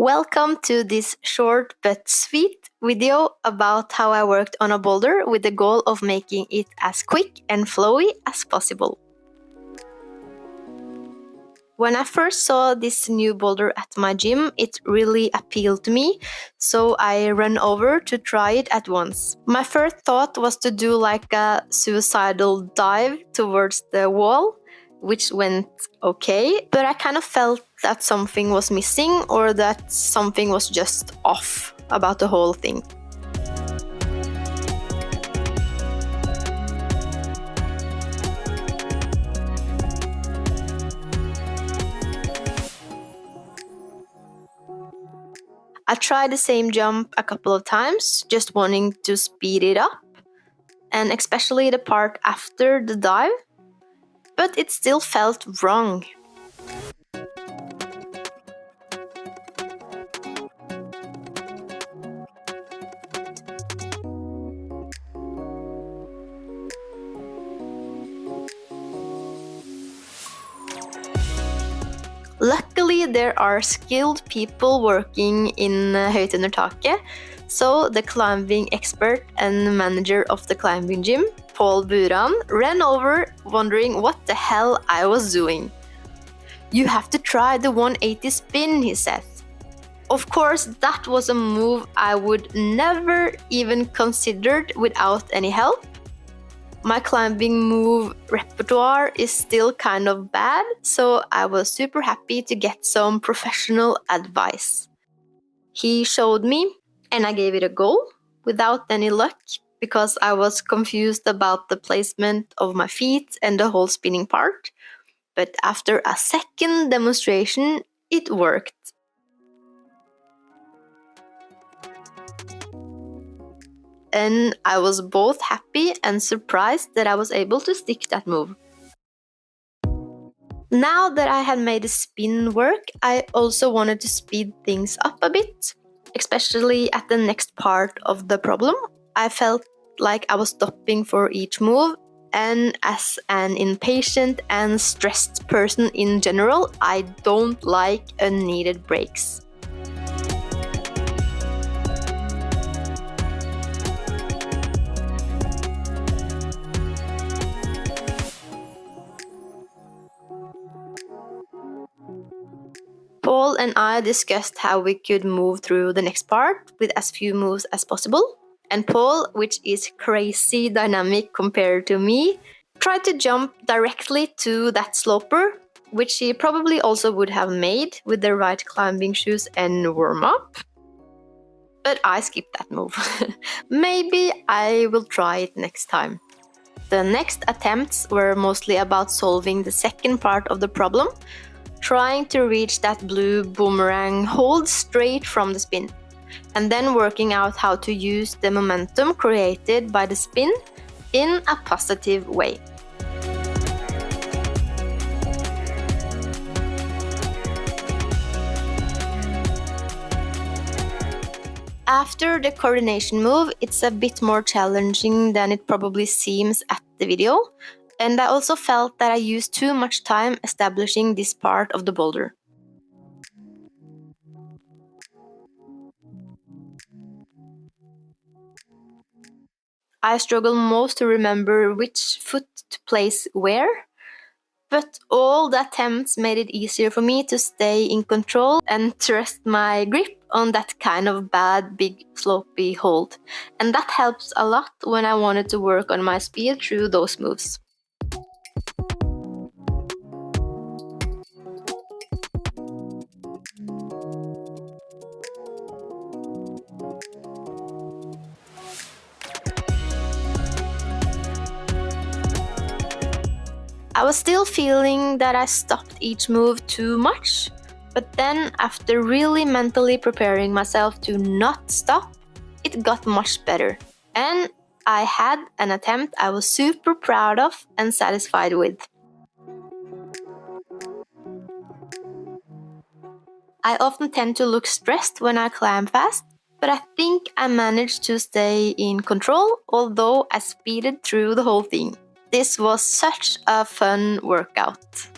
Welcome to this short but sweet video about how I worked on a boulder with the goal of making it as quick and flowy as possible. When I first saw this new boulder at my gym, it really appealed to me, so I ran over to try it at once. My first thought was to do like a suicidal dive towards the wall, which went okay, but I kind of felt that something was missing or that something was just off about the whole thing. I tried the same jump a couple of times, just wanting to speed it up, and especially the part after the dive, but it still felt wrong. Luckily, there are skilled people working in Høyt under taket, so the climbing expert and manager of the climbing gym, Bouldering, ran over wondering what the hell I was doing. "You have to try the 180 spin," he said. Of course, that was a move I would never even considered without any help. My climbing move repertoire is still kind of bad, so I was super happy to get some professional advice. He showed me, and I gave it a go, without any luck, because I was confused about the placement of my feet and the whole spinning part. But after a second demonstration, it worked. And I was both happy and surprised that I was able to stick that move. Now that I had made the spin work, I also wanted to speed things up a bit, especially at the next part of the problem. I felt like I was stopping for each move, and as an impatient and stressed person in general, I don't like unneeded breaks. Paul and I discussed how we could move through the next part with as few moves as possible. And Paul, which is crazy dynamic compared to me, tried to jump directly to that sloper, which he probably also would have made with the right climbing shoes and warm-up. But I skipped that move. Maybe I will try it next time. The next attempts were mostly about solving the second part of the problem, trying to reach that blue boomerang hold straight from the spin, and then working out how to use the momentum created by the spin in a positive way. After the coordination move, it's a bit more challenging than it probably seems at the video, and I also felt that I used too much time establishing this part of the boulder. I struggle most to remember which foot to place where, but all the attempts made it easier for me to stay in control and trust my grip on that kind of bad, big, slopey hold. And that helps a lot when I wanted to work on my speed through those moves. I was still feeling that I stopped each move too much, but then after really mentally preparing myself to not stop, it got much better. And I had an attempt I was super proud of and satisfied with. I often tend to look stressed when I climb fast, but I think I managed to stay in control, although I speeded through the whole thing. This was such a fun workout.